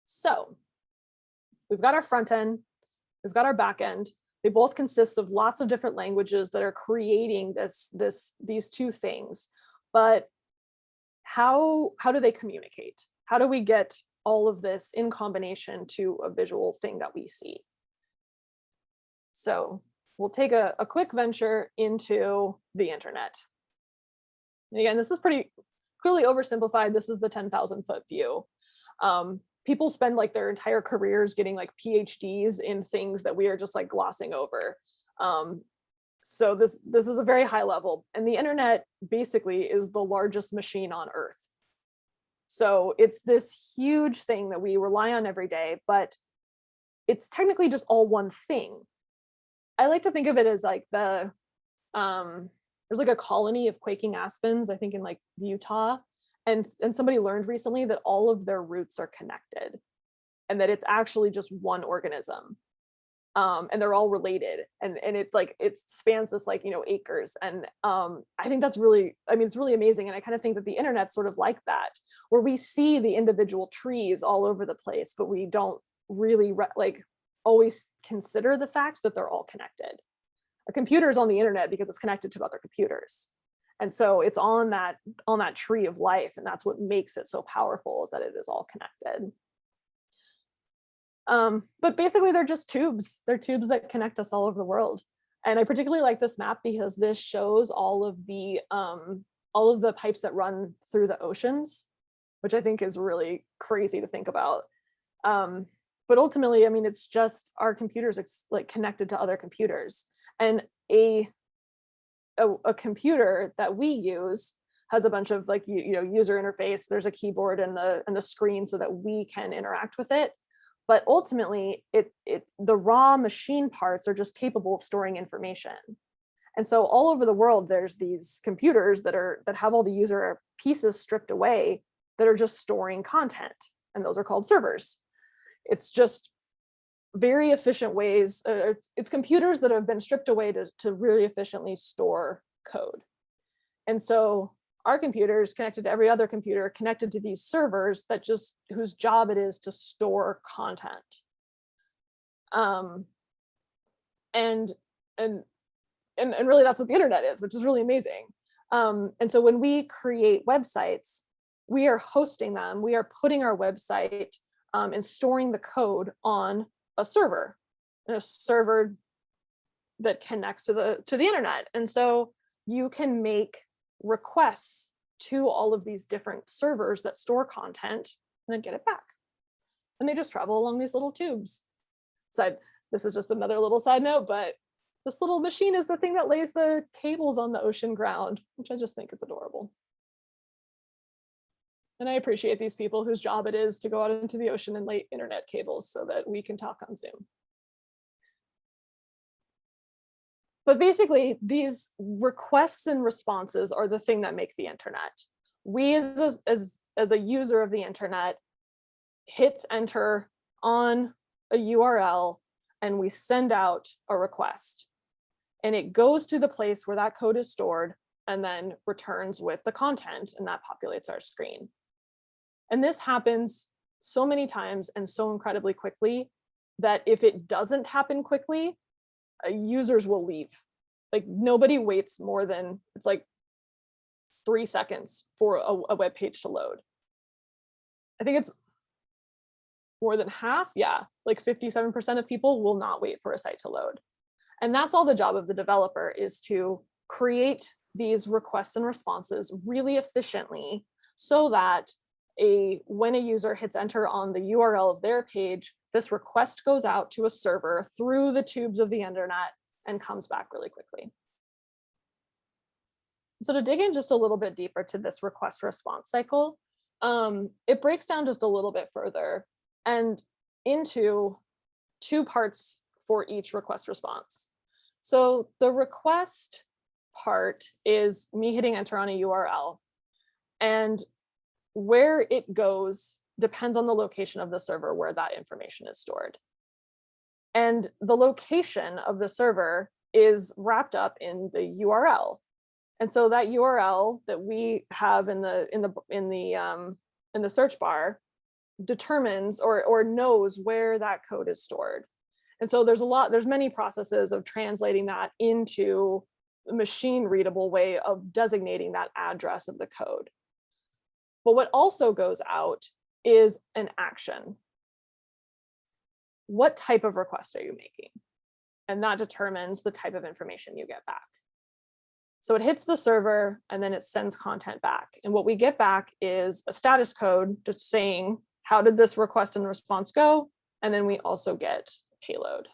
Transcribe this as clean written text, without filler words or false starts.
So we've got our front end, we've got our back end. They both consist of lots of different languages that are creating these two things. But how do they communicate? How do we get all of this in combination to a visual thing that we see? So we'll take a quick venture into the internet. And again, this is pretty clearly oversimplified. This is the 10,000-foot view. People spend like their entire careers getting like PhDs in things that we are just like glossing over. So this is a very high level, and the internet basically is the largest machine on Earth. So it's this huge thing that we rely on every day, but it's technically just all one thing. I like to think of it as like there's like a colony of quaking aspens, I think in like Utah, and somebody learned recently that all of their roots are connected, and that it's actually just one organism. And they're all related, and it's like it spans this like acres, and I think that's really, I mean, it's really amazing. And I kind of think that the internet's sort of like that, where we see the individual trees all over the place, but we don't really like always consider the fact that they're all connected. A computer is on the internet because it's connected to other computers, and so it's on that tree of life, and that's what makes it so powerful, is that it is all connected. But basically they're just tubes. They're tubes that connect us all over the world. And I particularly like this map because this shows all of the pipes that run through the oceans, which I think is really crazy to think about. But ultimately, I mean, it's just our computers like connected to other computers, and a computer that we use has a bunch of like user interface. There's a keyboard and the screen so that we can interact with it. But ultimately, the raw machine parts are just capable of storing information. And so all over the world, there's these computers that have all the user pieces stripped away that are just storing content, and those are called servers. It's just very efficient ways. It's computers that have been stripped away to really efficiently store code. And so our computer is connected to every other computer, connected to these servers whose job it is to store content. And really that's what the internet is, which is really amazing. And so when we create websites, we are hosting them, we are putting our website and storing the code on a server that connects to the internet. And so you can make requests to all of these different servers that store content and then get it back. And they just travel along these little tubes. So this is just another little side note, but this little machine is the thing that lays the cables on the ocean ground, which I just think is adorable. And I appreciate these people whose job it is to go out into the ocean and lay internet cables so that we can talk on Zoom. But basically, these requests and responses are the thing that make the internet. We as a user of the internet hits enter on a URL, and we send out a request. And it goes to the place where that code is stored and then returns with the content, and that populates our screen. And this happens so many times and so incredibly quickly that if it doesn't happen quickly, users will leave. Like nobody waits more than, it's like 3 seconds for a web page to load. I think it's more than half. Yeah, like 57% of people will not wait for a site to load. And that's all the job of the developer, is to create these requests and responses really efficiently so that when a user hits enter on the URL of their page, this request goes out to a server through the tubes of the internet and comes back really quickly. So to dig in just a little bit deeper to this request response cycle, it breaks down just a little bit further and into 2 parts for each request response. So the request part is me hitting enter on a URL, and where it goes depends on the location of the server where that information is stored. And the location of the server is wrapped up in the URL. And so that URL that we have in the search bar determines or knows where that code is stored. And so there's many processes of translating that into a machine readable way of designating that address of the code. But what also goes out is an action. What type of request are you making? And that determines the type of information you get back. So it hits the server and then it sends content back. And what we get back is a status code just saying, how did this request and response go? And then we also get payload.